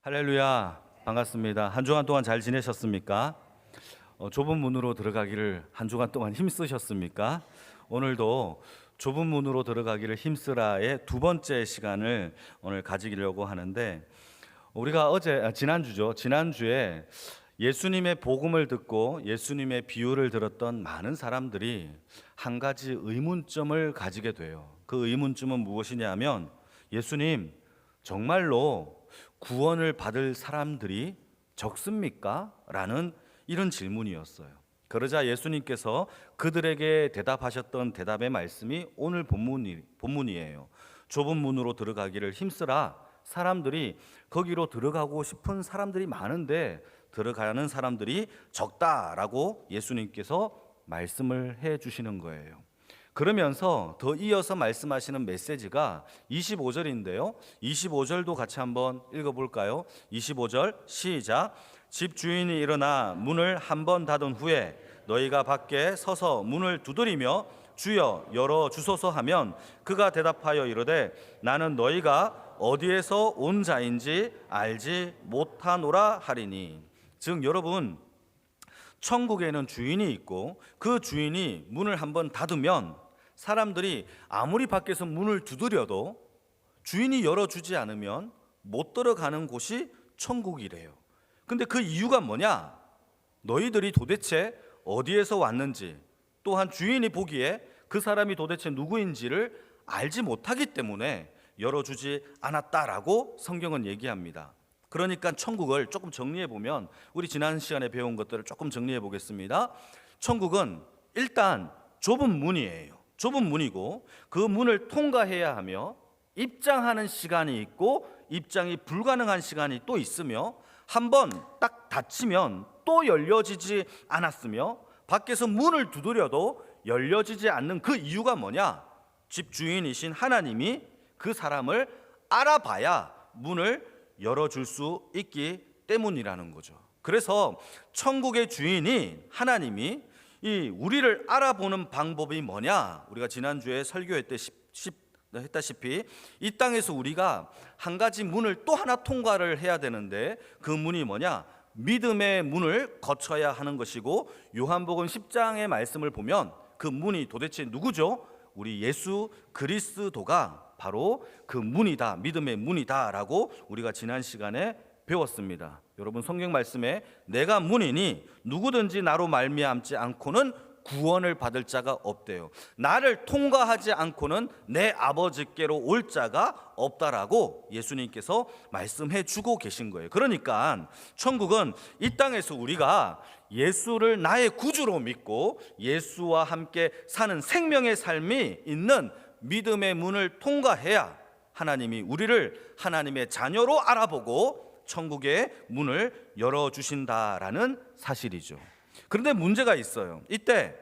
할렐루야, 반갑습니다. 한 주간 동안 잘 지내셨습니까? 좁은 문으로 들어가기를 한 주간 동안 힘쓰셨습니까? 오늘도 좁은 문으로 들어가기를 힘쓰라의 두 번째 시간을 오늘 가지려고 하는데, 우리가 지난주에 예수님의 복음을 듣고 예수님의 비유를 들었던 많은 사람들이 한 가지 의문점을 가지게 돼요. 그 의문점은 무엇이냐면, 예수님, 정말로 구원을 받을 사람들이 적습니까? 라는 이런 질문이었어요. 그러자 예수님께서 그들에게 대답하셨던 대답의 말씀이 오늘 본문이에요. 좁은 문으로 들어가기를 힘쓰라. 사람들이 거기로 들어가고 싶은 사람들이 많은데 들어가는 사람들이 적다라고 예수님께서 말씀을 해 주시는 거예요. 그러면서 더 이어서 말씀하시는 메시지가 25절인데요. 25절도 같이 한번 읽어볼까요? 25절 시작. 집 주인이 일어나 문을 한 번 닫은 후에 너희가 밖에 서서 문을 두드리며 주여 열어주소서 하면 그가 대답하여 이르되 나는 너희가 어디에서 온 자인지 알지 못하노라 하리니. 즉 여러분, 천국에는 주인이 있고 그 주인이 문을 한번 닫으면 사람들이 아무리 밖에서 문을 두드려도 주인이 열어주지 않으면 못 들어가는 곳이 천국이래요. 근데 그 이유가 뭐냐? 너희들이 도대체 어디에서 왔는지, 또한 주인이 보기에 그 사람이 도대체 누구인지를 알지 못하기 때문에 열어주지 않았다라고 성경은 얘기합니다. 그러니까 천국을 조금 정리해 보면, 우리 지난 시간에 배운 것들을 조금 정리해 보겠습니다. 천국은 일단 좁은 문이에요. 좁은 문이고 그 문을 통과해야 하며 입장하는 시간이 있고 입장이 불가능한 시간이 또 있으며, 한번 딱 닫히면 또 열려지지 않았으며 밖에서 문을 두드려도 열려지지 않는 그 이유가 뭐냐? 집주인이신 하나님이 그 사람을 알아봐야 문을 열어줄 수 있기 때문이라는 거죠. 그래서 천국의 주인이 하나님이 우리를 알아보는 방법이 뭐냐? 우리가 지난주에 설교했다시피 이 땅에서 우리가 한 가지 문을 또 하나 통과를 해야 되는데, 그 문이 뭐냐? 믿음의 문을 거쳐야 하는 것이고, 요한복음 10장의 말씀을 보면 그 문이 도대체 누구죠? 우리 예수 그리스도가 바로 그 문이다, 믿음의 문이다 라고 우리가 지난 시간에 배웠습니다. 여러분, 성경 말씀에 내가 문이니 누구든지 나로 말미암지 않고는 구원을 받을 자가 없대요. 나를 통과하지 않고는 내 아버지께로 올 자가 없다라고 예수님께서 말씀해 주고 계신 거예요. 그러니까 천국은 이 땅에서 우리가 예수를 나의 구주로 믿고 예수와 함께 사는 생명의 삶이 있는 믿음의 문을 통과해야 하나님이 우리를 하나님의 자녀로 알아보고 천국의 문을 열어주신다라는 사실이죠. 그런데 문제가 있어요. 이때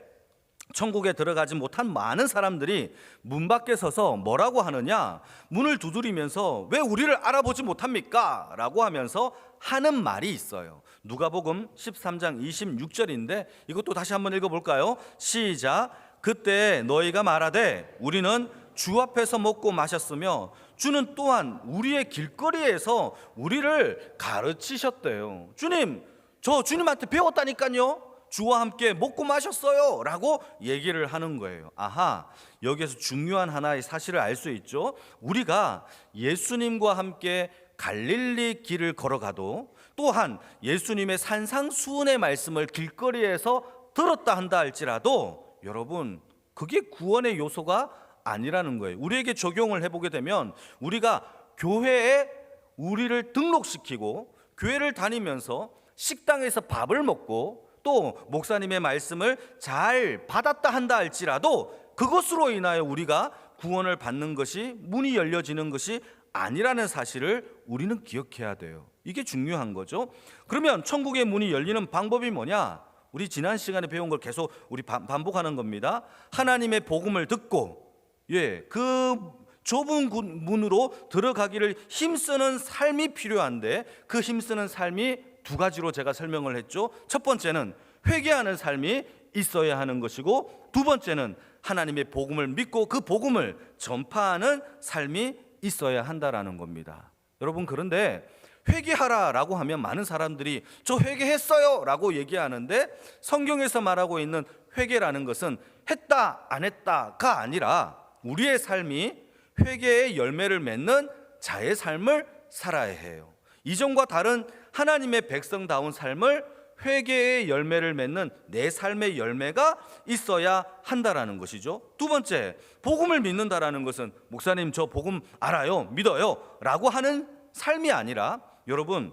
천국에 들어가지 못한 많은 사람들이 문 밖에 서서 뭐라고 하느냐? 문을 두드리면서 왜 우리를 알아보지 못합니까? 라고 하면서 하는 말이 있어요. 누가복음 13장 26절인데 이것도 다시 한번 읽어볼까요? 시작. 그때 너희가 말하되 우리는 주 앞에서 먹고 마셨으며 주는 또한 우리의 길거리에서 우리를 가르치셨대요. 주님, 저 주님한테 배웠다니까요. 주와 함께 먹고 마셨어요 라고 얘기를 하는 거예요. 아하, 여기에서 중요한 하나의 사실을 알 수 있죠. 우리가 예수님과 함께 갈릴리 길을 걸어가도, 또한 예수님의 산상수훈의 말씀을 길거리에서 들었다 한다 할지라도 여러분, 그게 구원의 요소가 아니라는 거예요. 우리에게 적용을 해보게 되면, 우리가 교회에 우리를 등록시키고 교회를 다니면서 식당에서 밥을 먹고 또 목사님의 말씀을 잘 받았다 한다 할지라도 그것으로 인하여 우리가 구원을 받는 것이, 문이 열려지는 것이 아니라는 사실을 우리는 기억해야 돼요. 이게 중요한 거죠. 그러면 천국의 문이 열리는 방법이 뭐냐? 우리 지난 시간에 배운 걸 계속 우리 반복하는 겁니다. 하나님의 복음을 듣고 그 좁은 문으로 들어가기를 힘쓰는 삶이 필요한데, 그 힘쓰는 삶이 두 가지로 제가 설명을 했죠. 첫 번째는 회개하는 삶이 있어야 하는 것이고, 두 번째는 하나님의 복음을 믿고 그 복음을 전파하는 삶이 있어야 한다라는 겁니다. 여러분, 그런데 회개하라라고 하면 많은 사람들이 저 회개했어요라고 얘기하는데, 성경에서 말하고 있는 회개라는 것은 했다 안 했다가 아니라 우리의 삶이 회개의 열매를 맺는 자의 삶을 살아야 해요. 이전과 다른 하나님의 백성다운 삶을, 회개의 열매를 맺는 내 삶의 열매가 있어야 한다라는 것이죠. 두 번째, 복음을 믿는다라는 것은 목사님 저 복음 알아요, 믿어요 라고 하는 삶이 아니라, 여러분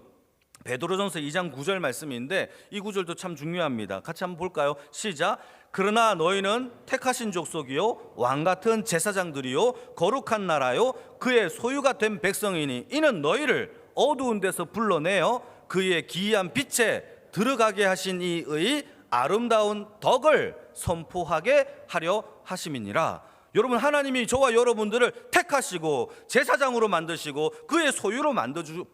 베드로전서 2장 9절 말씀인데 이 구절도 참 중요합니다. 같이 한번 볼까요? 시작. 그러나 너희는 택하신 족속이요 왕같은 제사장들이요 거룩한 나라요 그의 소유가 된 백성이니 이는 너희를 어두운 데서 불러내어 그의 기이한 빛에 들어가게 하신 이의 아름다운 덕을 선포하게 하려 하심이니라. 여러분, 하나님이 저와 여러분들을 택하시고 제사장으로 만드시고 그의 소유로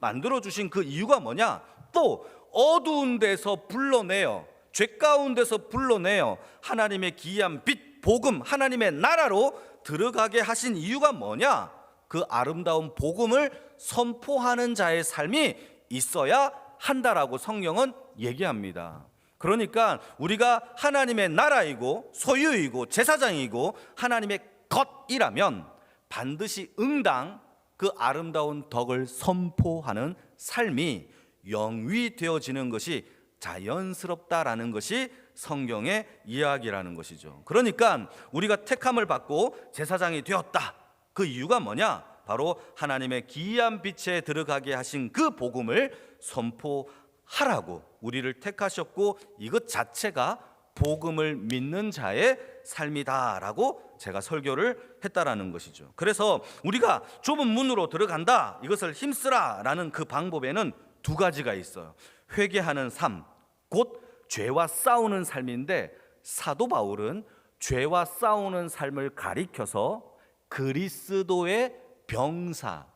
만들어주신 그 이유가 뭐냐? 또 어두운 데서 불러내어, 죄 가운데서 불러내어 하나님의 기이한 빛, 복음, 하나님의 나라로 들어가게 하신 이유가 뭐냐? 그 아름다운 복음을 선포하는 자의 삶이 있어야 한다라고 성경은 얘기합니다. 그러니까 우리가 하나님의 나라이고 소유이고 제사장이고 하나님의 것이라면 반드시 응당 그 아름다운 덕을 선포하는 삶이 영위되어지는 것이 자연스럽다라는 것이 성경의 이야기라는 것이죠. 그러니까 우리가 택함을 받고 제사장이 되었다. 그 이유가 뭐냐? 바로 하나님의 기이한 빛에 들어가게 하신 그 복음을 선포하라고 우리를 택하셨고, 이것 자체가 복음을 믿는 자의 삶이다라고 제가 설교를 했다라는 것이죠. 그래서 우리가 좁은 문으로 들어간다, 이것을 힘쓰라라는 그 방법에는 두 가지가 있어요. 회개하는 삶, 곧 죄와 싸우는 삶인데, 사도 바울은 죄와 싸우는 삶을 가리켜서 그리스도의 병사,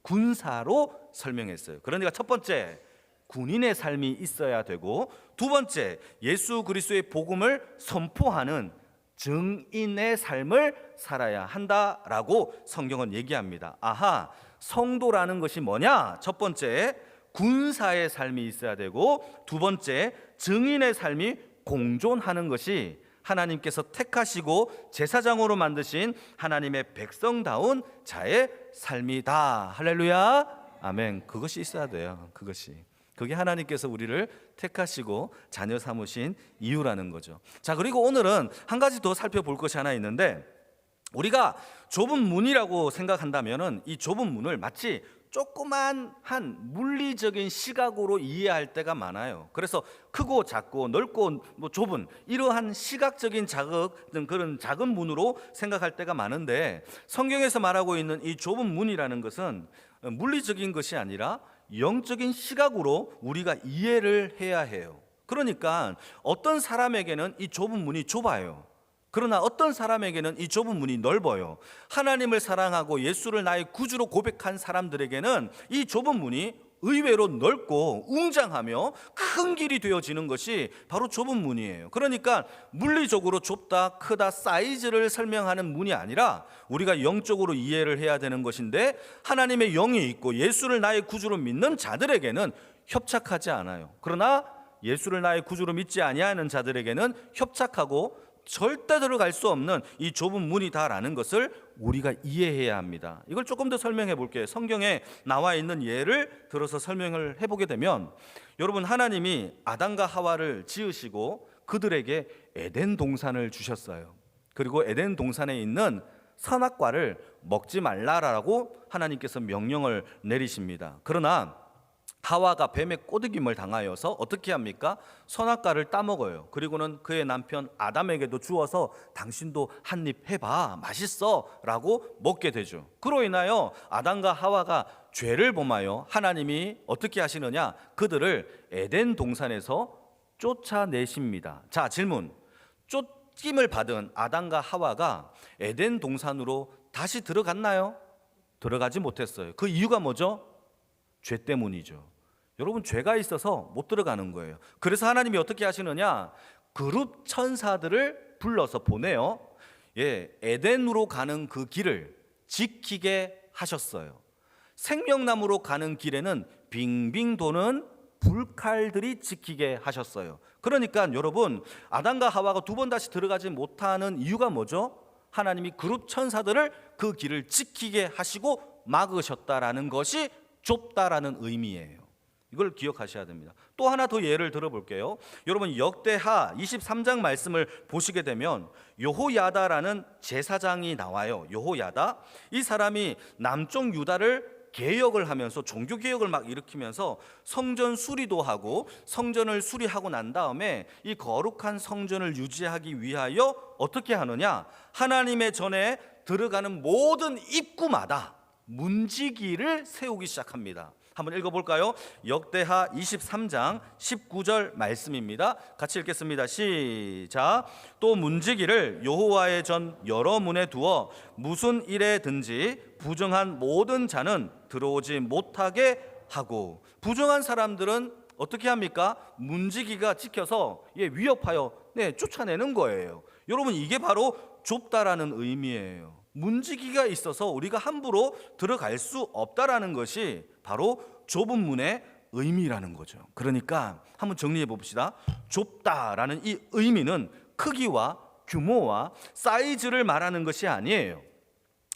군사로 설명했어요. 그러니까 첫 번째, 군인의 삶이 있어야 되고, 두 번째, 예수 그리스도의 복음을 선포하는 증인의 삶을 살아야 한다라고 성경은 얘기합니다. 아하, 성도라는 것이 뭐냐? 첫 번째, 군사의 삶이 있어야 되고, 두 번째, 증인의 삶이 공존하는 것이 하나님께서 택하시고 제사장으로 만드신 하나님의 백성다운 자의 삶이다. 할렐루야, 아멘. 그것이 있어야 돼요. 그게 하나님께서 우리를 택하시고 자녀 삼으신 이유라는 거죠. 자, 그리고 오늘은 한 가지 더 살펴볼 것이 하나 있는데, 우리가 좁은 문이라고 생각한다면은 이 좁은 문을 마치 조그만 한 물리적인 시각으로 이해할 때가 많아요. 그래서 크고 작고 넓고 좁은 이러한 시각적인 그런 작은 문으로 생각할 때가 많은데, 성경에서 말하고 있는 이 좁은 문이라는 것은 물리적인 것이 아니라 영적인 시각으로 우리가 이해를 해야 해요. 그러니까 어떤 사람에게는 이 좁은 문이 좁아요. 그러나 어떤 사람에게는 이 좁은 문이 넓어요. 하나님을 사랑하고 예수를 나의 구주로 고백한 사람들에게는 이 좁은 문이 의외로 넓고 웅장하며 큰 길이 되어지는 것이 바로 좁은 문이에요. 그러니까 물리적으로 좁다, 크다, 사이즈를 설명하는 문이 아니라 우리가 영적으로 이해를 해야 되는 것인데, 하나님의 영이 있고 예수를 나의 구주로 믿는 자들에게는 협착하지 않아요. 그러나 예수를 나의 구주로 믿지 아니하는 자들에게는 협착하고 절대 들어갈 수 없는 이 좁은 문이다라는 것을 우리가 이해해야 합니다. 이걸 조금 더 설명해 볼게요. 성경에 나와 있는 예를 들어서 설명을 해보게 되면, 여러분, 하나님이 아담과 하와를 지으시고 그들에게 에덴 동산을 주셨어요. 그리고 에덴 동산에 있는 선악과를 먹지 말라라고 하나님께서 명령을 내리십니다. 그러나 하와가 뱀의 꼬드김을 당하여서 어떻게 합니까? 선악과를 따먹어요. 그리고는 그의 남편 아담에게도 주어서 당신도 한 입 해봐, 맛있어 라고 먹게 되죠. 그로 인하여 아담과 하와가 죄를 범하여 하나님이 어떻게 하시느냐? 그들을 에덴 동산에서 쫓아내십니다. 자, 질문. 쫓김을 받은 아담과 하와가 에덴 동산으로 다시 들어갔나요? 들어가지 못했어요. 그 이유가 뭐죠? 죄 때문이죠. 여러분, 죄가 있어서 못 들어가는 거예요. 그래서 하나님이 어떻게 하시느냐? 그룹 천사들을 불러서 보내요. 에덴으로 가는 그 길을 지키게 하셨어요. 생명나무로 가는 길에는 빙빙 도는 불칼들이 지키게 하셨어요. 그러니까 여러분, 아담과 하와가 두 번 다시 들어가지 못하는 이유가 뭐죠? 하나님이 그룹 천사들을 그 길을 지키게 하시고 막으셨다라는 것이 좁다라는 의미예요. 이걸 기억하셔야 됩니다. 또 하나 더 예를 들어볼게요. 여러분, 역대하 23장 말씀을 보시게 되면 여호야다라는 제사장이 나와요. 여호야다, 이 사람이 남쪽 유다를 개혁을 하면서 종교 개혁을 막 일으키면서 성전 수리도 하고, 성전을 수리하고 난 다음에 이 거룩한 성전을 유지하기 위하여 어떻게 하느냐, 하나님의 전에 들어가는 모든 입구마다 문지기를 세우기 시작합니다. 한번 읽어볼까요? 역대하 23장 19절 말씀입니다. 같이 읽겠습니다. 시작. 또 문지기를 여호와의 전 여러 문에 두어 무슨 일에든지 부정한 모든 자는 들어오지 못하게 하고. 부정한 사람들은 어떻게 합니까? 문지기가 지켜서 위협하여 쫓아내는 거예요. 여러분, 이게 바로 좁다라는 의미예요. 문지기가 있어서 우리가 함부로 들어갈 수 없다라는 것이 바로 좁은 문의 의미라는 거죠. 그러니까 한번 정리해 봅시다. 좁다라는 이 의미는 크기와 규모와 사이즈를 말하는 것이 아니에요.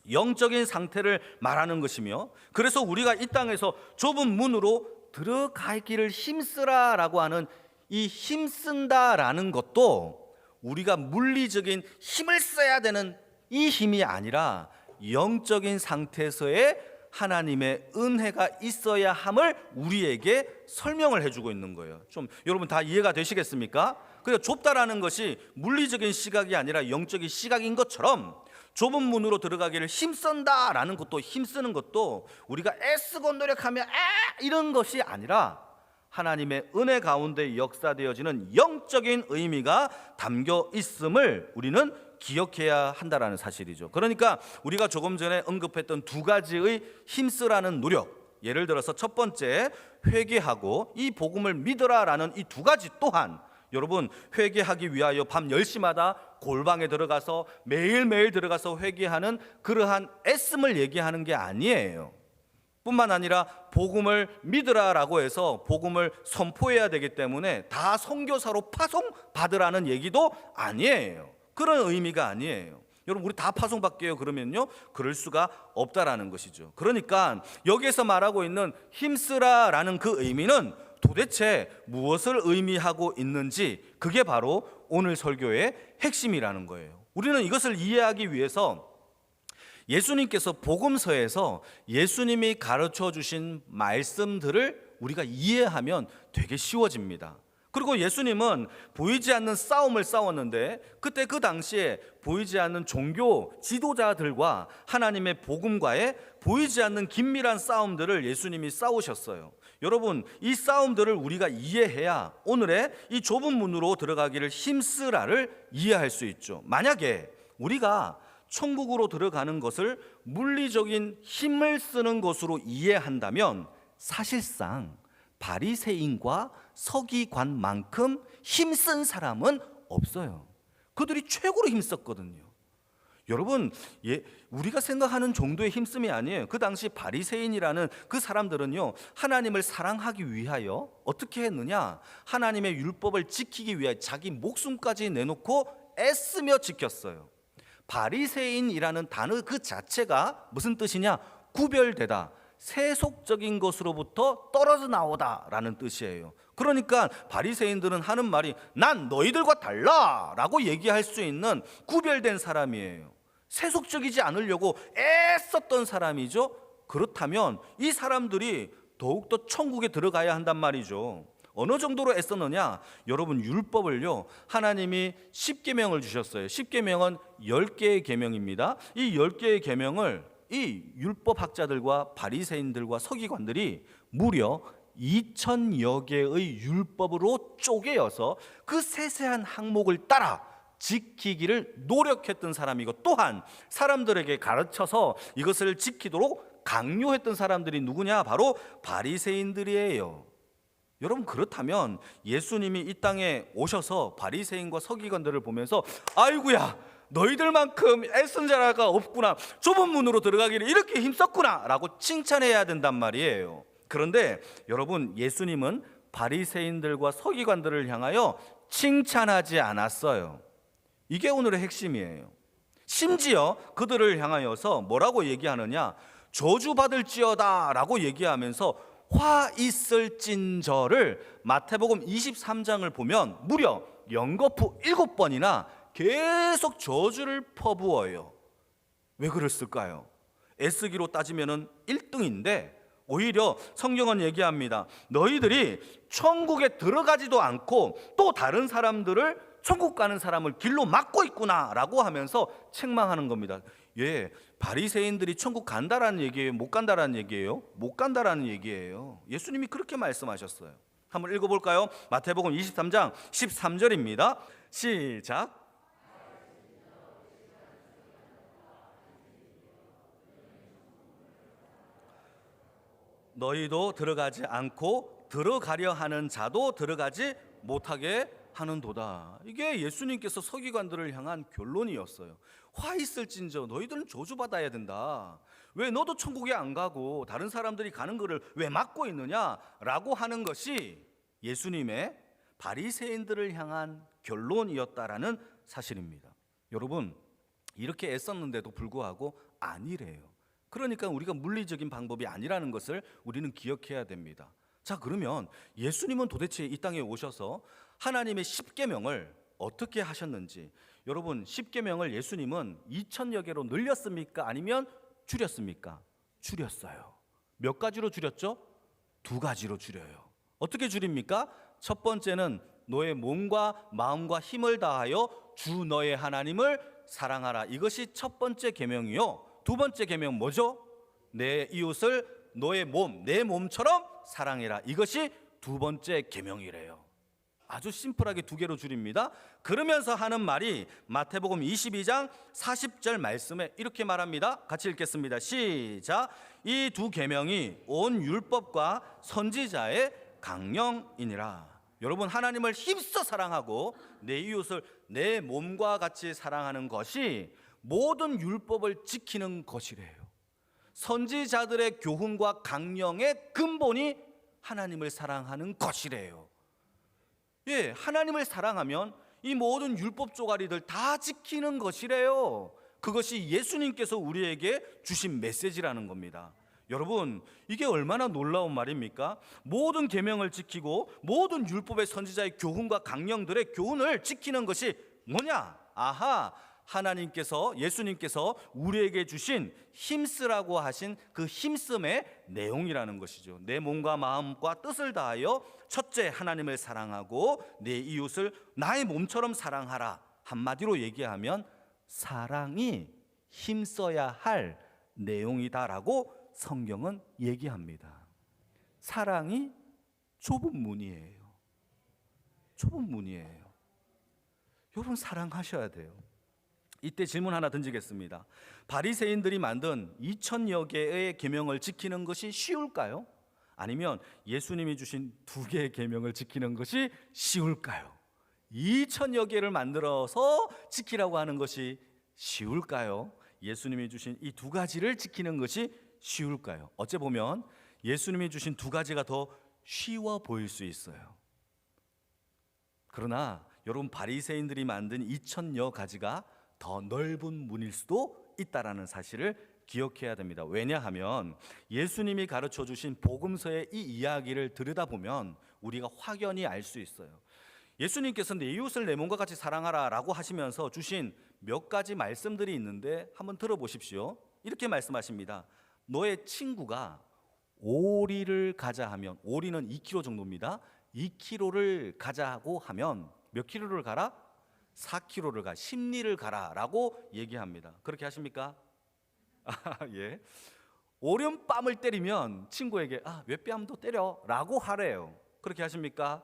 영적인 상태를 말하는 것이며, 그래서 우리가 이 땅에서 좁은 문으로 들어가기를 힘쓰라라고 하는 이 힘쓴다라는 것도 우리가 물리적인 힘을 써야 되는 이 힘이 아니라 영적인 상태에서의 하나님의 은혜가 있어야 함을 우리에게 설명을 해주고 있는 거예요. 좀 여러분 다 이해가 되시겠습니까? 그러니까 좁다라는 것이 물리적인 시각이 아니라 영적인 시각인 것처럼, 좁은 문으로 들어가기를 힘쓴다라는 것도, 힘쓰는 것도 우리가 애쓰고 노력하며 이런 것이 아니라 하나님의 은혜 가운데 역사되어지는 영적인 의미가 담겨 있음을 우리는 기억해야 한다라는 사실이죠. 그러니까 우리가 조금 전에 언급했던 두 가지의 힘쓰라는 노력, 예를 들어서 첫 번째 회개하고 이 복음을 믿으라라는 이 두 가지 또한, 여러분, 회개하기 위하여 밤 10시마다 골방에 들어가서 매일매일 들어가서 회개하는 그러한 애씀을 얘기하는 게 아니에요. 뿐만 아니라 복음을 믿으라라고 해서 복음을 선포해야 되기 때문에 다 선교사로 파송받으라는 얘기도 아니에요. 그런 의미가 아니에요. 여러분, 우리 다 파송받게요 그러면요, 그럴 수가 없다라는 것이죠. 그러니까 여기에서 말하고 있는 힘쓰라라는 그 의미는 도대체 무엇을 의미하고 있는지, 그게 바로 오늘 설교의 핵심이라는 거예요. 우리는 이것을 이해하기 위해서 예수님께서 복음서에서 예수님이 가르쳐 주신 말씀들을 우리가 이해하면 되게 쉬워집니다. 그리고 예수님은 보이지 않는 싸움을 싸웠는데, 그때 그 당시에 보이지 않는 종교 지도자들과 하나님의 복음과의 보이지 않는 긴밀한 싸움들을 예수님이 싸우셨어요. 여러분, 이 싸움들을 우리가 이해해야 오늘의 이 좁은 문으로 들어가기를 힘쓰라를 이해할 수 있죠. 만약에 우리가 천국으로 들어가는 것을 물리적인 힘을 쓰는 것으로 이해한다면 사실상 바리새인과 서기관만큼 힘쓴 사람은 없어요. 그들이 최고로 힘썼거든요. 여러분, 우리가 생각하는 정도의 힘씀이 아니에요. 그 당시 바리새인이라는 그 사람들은요, 하나님을 사랑하기 위하여 어떻게 했느냐, 하나님의 율법을 지키기 위하여 자기 목숨까지 내놓고 애쓰며 지켰어요. 바리새인이라는 단어 그 자체가 무슨 뜻이냐? 구별되다, 세속적인 것으로부터 떨어져 나오다라는 뜻이에요. 그러니까 바리새인들은 하는 말이 난 너희들과 달라라고 얘기할 수 있는 구별된 사람이에요. 세속적이지 않으려고 애썼던 사람이죠. 그렇다면 이 사람들이 더욱더 천국에 들어가야 한단 말이죠. 어느 정도로 애썼느냐? 여러분, 율법을요, 하나님이 10계명을 주셨어요. 10계명은 10개의 계명입니다. 이 10개의 계명을 이 율법학자들과 바리새인들과 서기관들이 무려 2000여 개의 율법으로 쪼개어서 그 세세한 항목을 따라 지키기를 노력했던 사람이고, 또한 사람들에게 가르쳐서 이것을 지키도록 강요했던 사람들이 누구냐? 바로 바리새인들이에요. 여러분, 그렇다면 예수님이 이 땅에 오셔서 바리새인과 서기관들을 보면서 아이고야, 너희들만큼 애쓴 자가 없구나, 좁은 문으로 들어가기를 이렇게 힘썼구나 라고 칭찬해야 된단 말이에요. 그런데 여러분, 예수님은 바리새인들과 서기관들을 향하여 칭찬하지 않았어요. 이게 오늘의 핵심이에요. 심지어 그들을 향하여서 뭐라고 얘기하느냐, 저주받을지어다 라고 얘기하면서 화 있을진저를 마태복음 23장을 보면 무려 연거푸 7번이나 계속 저주를 퍼부어요. 왜 그랬을까요? 애쓰기로 따지면 1등인데 오히려 성경은 얘기합니다. 너희들이 천국에 들어가지도 않고 또 다른 사람들을 천국 가는 사람을 길로 막고 있구나 라고 하면서 책망하는 겁니다. 예, 바리새인들이 천국 간다라는 얘기예요? 못 간다라는 얘기예요? 못 간다라는 얘기예요. 예수님이 그렇게 말씀하셨어요. 한번 읽어볼까요? 마태복음 23장 13절입니다. 시작. 너희도 들어가지 않고 들어가려 하는 자도 들어가지 못하게 하는도다. 이게 예수님께서 서기관들을 향한 결론이었어요. 화 있을진저 너희들은 저주받아야 된다. 왜 너도 천국에 안 가고 다른 사람들이 가는 거를 왜 막고 있느냐라고 하는 것이 예수님의 바리새인들을 향한 결론이었다라는 사실입니다. 여러분, 이렇게 애썼는데도 불구하고 아니래요. 그러니까 우리가 물리적인 방법이 아니라는 것을 우리는 기억해야 됩니다. 자, 그러면 예수님은 도대체 이 땅에 오셔서 하나님의 십계명을 어떻게 하셨는지, 여러분, 십계명을 예수님은 2000여 개로 늘렸습니까? 아니면 줄였습니까? 줄였어요. 몇 가지로 줄였죠? 2가지로 줄여요. 어떻게 줄입니까? 첫 번째는 너의 몸과 마음과 힘을 다하여 주 너의 하나님을 사랑하라. 이것이 첫 번째 계명이요. 두 번째 계명 뭐죠? 내 이웃을 너의 몸, 내 몸처럼 사랑해라. 이것이 두 번째 계명이래요. 아주 심플하게 2개로 줄입니다. 그러면서 하는 말이 마태복음 22장 40절 말씀에 이렇게 말합니다. 같이 읽겠습니다. 시작. 이 2 계명이 온 율법과 선지자의 강령이니라. 여러분, 하나님을 힘써 사랑하고 내 이웃을 내 몸과 같이 사랑하는 것이 모든 율법을 지키는 것이래요. 선지자들의 교훈과 강령의 근본이 하나님을 사랑하는 것이래요. 예, 하나님을 사랑하면 이 모든 율법 쪼가리들 다 지키는 것이래요. 그것이 예수님께서 우리에게 주신 메시지라는 겁니다. 여러분, 이게 얼마나 놀라운 말입니까? 모든 계명을 지키고 모든 율법의 선지자의 교훈과 강령들의 교훈을 지키는 것이 뭐냐? 아하, 하나님께서, 예수님께서 우리에게 주신 힘쓰라고 하신 그 힘씀의 내용이라는 것이죠. 내 몸과 마음과 뜻을 다하여 첫째 하나님을 사랑하고 내 이웃을 나의 몸처럼 사랑하라. 한마디로 얘기하면 사랑이 힘써야 할 내용이다라고 성경은 얘기합니다. 사랑이 좁은 문이에요. 좁은 문이에요. 여러분, 사랑하셔야 돼요. 이때 질문 하나 던지겠습니다. 바리새인들이 만든 2000여 개의 계명을 지키는 것이 쉬울까요? 아니면 예수님이 주신 2개의 계명을 지키는 것이 쉬울까요? 2000여 개를 만들어서 지키라고 하는 것이 쉬울까요? 예수님이 주신 이 2가지를 지키는 것이 쉬울까요? 어째 보면 예수님이 주신 2가지가 더 쉬워 보일 수 있어요. 그러나 여러분, 바리새인들이 만든 2000여 가지가 더 넓은 문일 수도 있다라는 사실을 기억해야 됩니다. 왜냐하면 예수님이 가르쳐 주신 복음서의 이 이야기를 들여다보면 우리가 확연히 알 수 있어요. 예수님께서 내 이웃을 내 몸과 같이 사랑하라 라고 하시면서 주신 몇 가지 말씀들이 있는데 한번 들어보십시오. 이렇게 말씀하십니다. 너의 친구가 오리를 가자 하면, 오리는 2kg 정도입니다. 2kg를 가자고 하면 몇 킬로를 가라? 4km를 가, 10리를 가라라고 얘기합니다. 그렇게 하십니까? 예. 오른뺨을 때리면 친구에게 몇 뺨 더 때려라고 하래요. 그렇게 하십니까?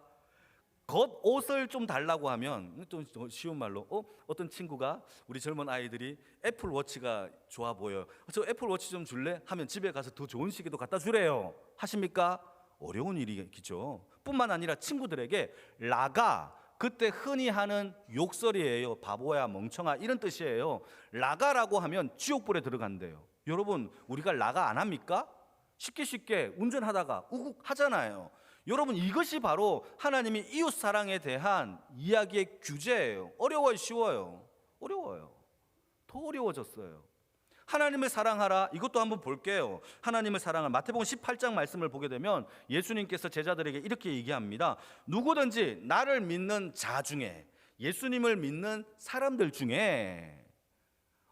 겉옷을 좀 달라고 하면, 또 쉬운 말로 어떤 친구가, 우리 젊은 아이들이 애플워치가 좋아 보여요. 저 애플워치 좀 줄래? 하면 집에 가서 더 좋은 시계도 갖다 주래요. 하십니까? 어려운 일이겠죠. 뿐만 아니라 친구들에게 라가 그때 흔히 하는 욕설이에요. 바보야, 멍청아, 이런 뜻이에요. 라가라고 하면 지옥불에 들어간대요. 여러분, 우리가 라가 안 합니까? 쉽게 운전하다가 우국 하잖아요. 여러분, 이것이 바로 하나님이 이웃 사랑에 대한 이야기의 규제예요. 어려워요, 쉬워요? 어려워요. 더 어려워졌어요. 하나님을 사랑하라, 이것도 한번 볼게요. 하나님을 사랑하라. 마태복음 18장 말씀을 보게 되면 예수님께서 제자들에게 이렇게 얘기합니다. 누구든지 나를 믿는 자 중에, 예수님을 믿는 사람들 중에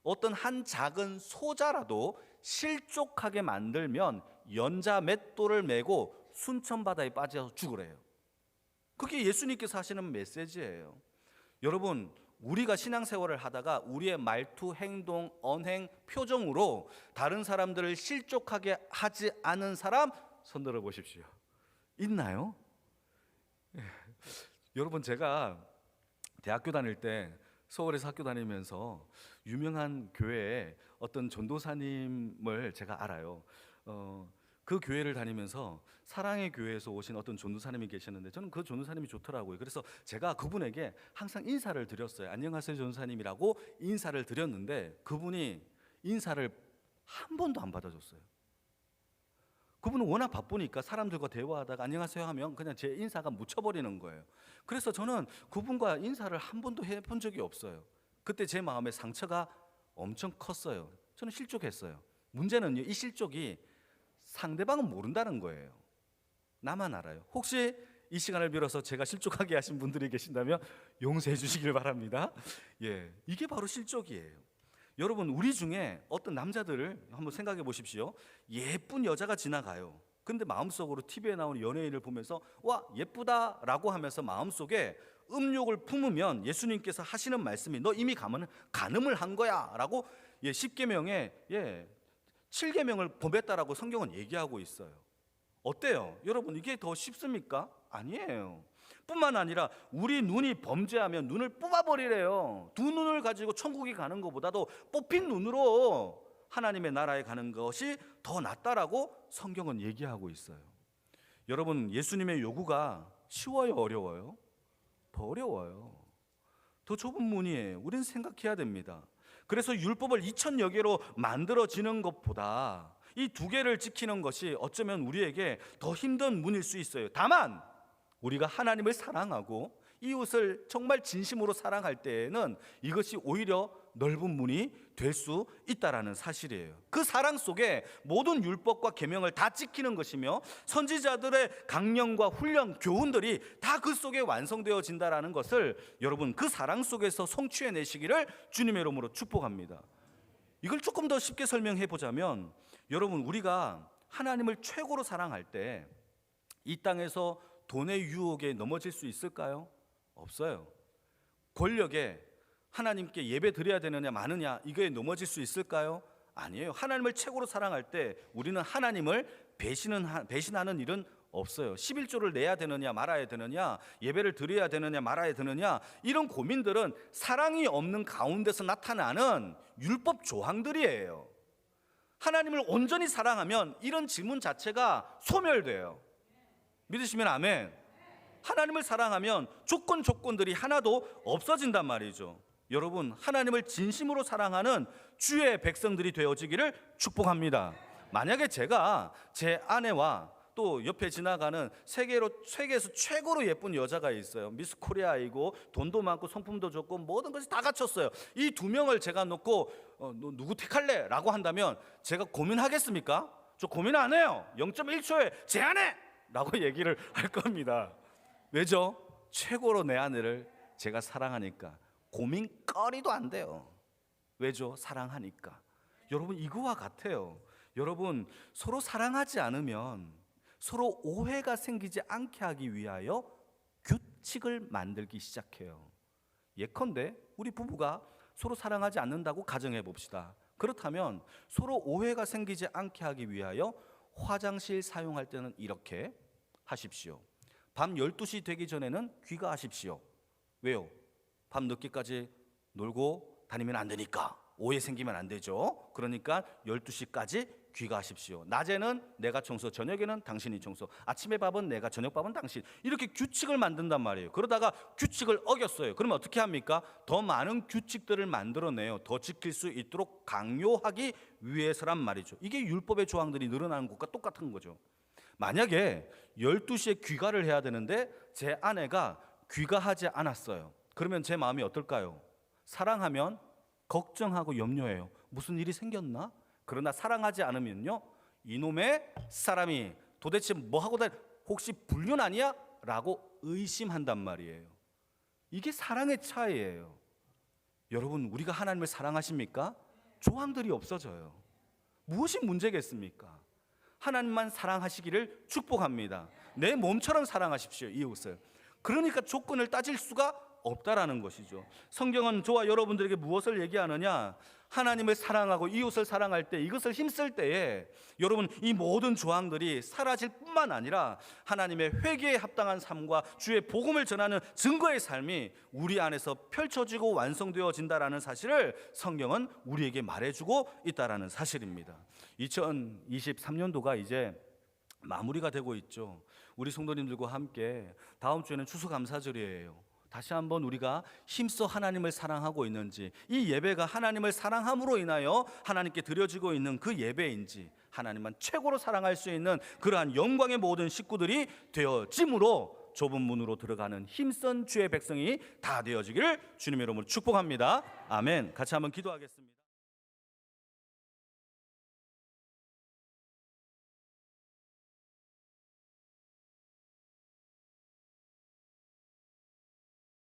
어떤 한 작은 소자라도 실족하게 만들면 연자 맷돌을 메고 순천바다에 빠져서 죽으래요. 그게 예수님께서 하시는 메시지예요. 여러분, 우리가 신앙생활을 하다가 우리의 말투, 행동, 언행, 표정으로 다른 사람들을 실족하게 하지 않은 사람 손들어 보십시오. 있나요? 여러분, 제가 대학교 다닐 때 서울에서 학교 다니면서 유명한 교회에 어떤 전도사님을 제가 알아요. 그 교회를 다니면서 사랑의 교회에서 오신 어떤 전도사님이 계셨는데 저는 그 전도사님이 좋더라고요. 그래서 제가 그분에게 항상 인사를 드렸어요. 안녕하세요 전도사님이라고 인사를 드렸는데 그분이 인사를 한 번도 안 받아줬어요. 그분은 워낙 바쁘니까 사람들과 대화하다가 안녕하세요 하면 그냥 제 인사가 묻혀버리는 거예요. 그래서 저는 그분과 인사를 한 번도 해본 적이 없어요. 그때 제 마음에 상처가 엄청 컸어요. 저는 실족했어요. 문제는요, 이 실족이 상대방은 모른다는 거예요. 나만 알아요. 혹시 이 시간을 빌어서 제가 실족하게 하신 분들이 계신다면 용서해 주시길 바랍니다. 이게 바로 실족이에요. 여러분, 우리 중에 어떤 남자들을 한번 생각해 보십시오. 예쁜 여자가 지나가요. 근데 마음속으로 TV에 나오는 연예인을 보면서 와, 예쁘다라고 하면서 마음속에 음욕을 품으면 예수님께서 하시는 말씀이 너 이미 간음을 한 거야 라고 10계명에 7계명을 범했다라고 성경은 얘기하고 있어요. 어때요? 여러분, 이게 더 쉽습니까? 아니에요. 뿐만 아니라 우리 눈이 범죄하면 눈을 뽑아버리래요. 두 눈을 가지고 천국에 가는 것보다도 뽑힌 눈으로 하나님의 나라에 가는 것이 더 낫다라고 성경은 얘기하고 있어요. 여러분, 예수님의 요구가 쉬워요, 어려워요? 더 어려워요. 더 좁은 문이에요. 우리는 생각해야 됩니다. 그래서 율법을 2000여 개로 만들어지는 것보다 이 두 개를 지키는 것이 어쩌면 우리에게 더 힘든 문일 수 있어요. 다만 우리가 하나님을 사랑하고 이웃을 정말 진심으로 사랑할 때에는 이것이 오히려 넓은 문이 될 수 있다라는 사실이에요. 그 사랑 속에 모든 율법과 계명을 다 지키는 것이며 선지자들의 강령과 훈련, 교훈들이 다 그 속에 완성되어진다라는 것을 여러분 그 사랑 속에서 성취해내시기를 주님의 이름으로 축복합니다. 이걸 조금 더 쉽게 설명해 보자면 여러분, 우리가 하나님을 최고로 사랑할 때 이 땅에서 돈의 유혹에 넘어질 수 있을까요? 없어요. 권력에 하나님께 예배 드려야 되느냐 마느냐 이거에 넘어질 수 있을까요? 아니에요. 하나님을 최고로 사랑할 때 우리는 하나님을 배신하는 일은 없어요. 11조를 내야 되느냐 말아야 되느냐, 예배를 드려야 되느냐 말아야 되느냐, 이런 고민들은 사랑이 없는 가운데서 나타나는 율법 조항들이에요. 하나님을 온전히 사랑하면 이런 질문 자체가 소멸돼요. 믿으시면 아멘. 하나님을 사랑하면 조건들이 하나도 없어진단 말이죠. 여러분, 하나님을 진심으로 사랑하는 주의 백성들이 되어지기를 축복합니다. 만약에 제가 제 아내와 또 옆에 지나가는 세계에서 최고로 예쁜 여자가 있어요. 미스 코리아이고 돈도 많고 성품도 좋고 모든 것이 다 갖췄어요. 이 두 명을 제가 놓고 너 누구 택할래? 라고 한다면 제가 고민하겠습니까? 저 고민 안 해요. 0.1초에 제 아내! 라고 얘기를 할 겁니다. 왜죠? 최고로 내 아내를 제가 사랑하니까 고민거리도 안 돼요. 왜죠? 사랑하니까. 여러분, 이거와 같아요. 여러분, 서로 사랑하지 않으면 서로 오해가 생기지 않게 하기 위하여 규칙을 만들기 시작해요. 예컨대 우리 부부가 서로 사랑하지 않는다고 가정해 봅시다. 그렇다면 서로 오해가 생기지 않게 하기 위하여 화장실 사용할 때는 이렇게 하십시오. 밤 12시 되기 전에는 귀가하십시오. 왜요? 밤 늦게까지 놀고 다니면 안 되니까. 오해 생기면 안 되죠. 그러니까 12시까지 귀가하십시오. 낮에는 내가 청소, 저녁에는 당신이 청소, 아침에 밥은 내가, 저녁 밥은 당신. 이렇게 규칙을 만든단 말이에요. 그러다가 규칙을 어겼어요. 그러면 어떻게 합니까? 더 많은 규칙들을 만들어내요. 더 지킬 수 있도록 강요하기 위해서란 말이죠. 이게 율법의 조항들이 늘어나는 것과 똑같은 거죠. 만약에 12시에 귀가를 해야 되는데 제 아내가 귀가하지 않았어요. 그러면 제 마음이 어떨까요? 사랑하면 걱정하고 염려해요. 무슨 일이 생겼나? 그러나 사랑하지 않으면요, 이놈의 사람이 도대체 뭐하고 다니, 혹시 불륜 아니야? 라고 의심한단 말이에요. 이게 사랑의 차이예요. 여러분, 우리가 하나님을 사랑하십니까? 조항들이 없어져요. 무엇이 문제겠습니까? 하나님만 사랑하시기를 축복합니다. 내 몸처럼 사랑하십시오, 이웃을. 그러니까 조건을 따질 수가 없다라는 것이죠. 성경은 저와 여러분들에게 무엇을 얘기하느냐? 하나님을 사랑하고 이웃을 사랑할 때, 이것을 힘쓸 때에 여러분, 이 모든 조항들이 사라질 뿐만 아니라 하나님의 회개에 합당한 삶과 주의 복음을 전하는 증거의 삶이 우리 안에서 펼쳐지고 완성되어진다라는 사실을 성경은 우리에게 말해주고 있다라는 사실입니다. 2023년도가 이제 마무리가 되고 있죠. 우리 성도님들과 함께 다음 주에는 추수감사절이에요. 다시 한번 우리가 힘써 하나님을 사랑하고 있는지, 이 예배가 하나님을 사랑함으로 인하여 하나님께 드려지고 있는 그 예배인지, 하나님만 최고로 사랑할 수 있는 그러한 영광의 모든 식구들이 되어짐으로 좁은 문으로 들어가는 힘쓴 주의 백성이 다 되어지기를 주님의 이름으로 축복합니다. 아멘. 같이 한번 기도하겠습니다.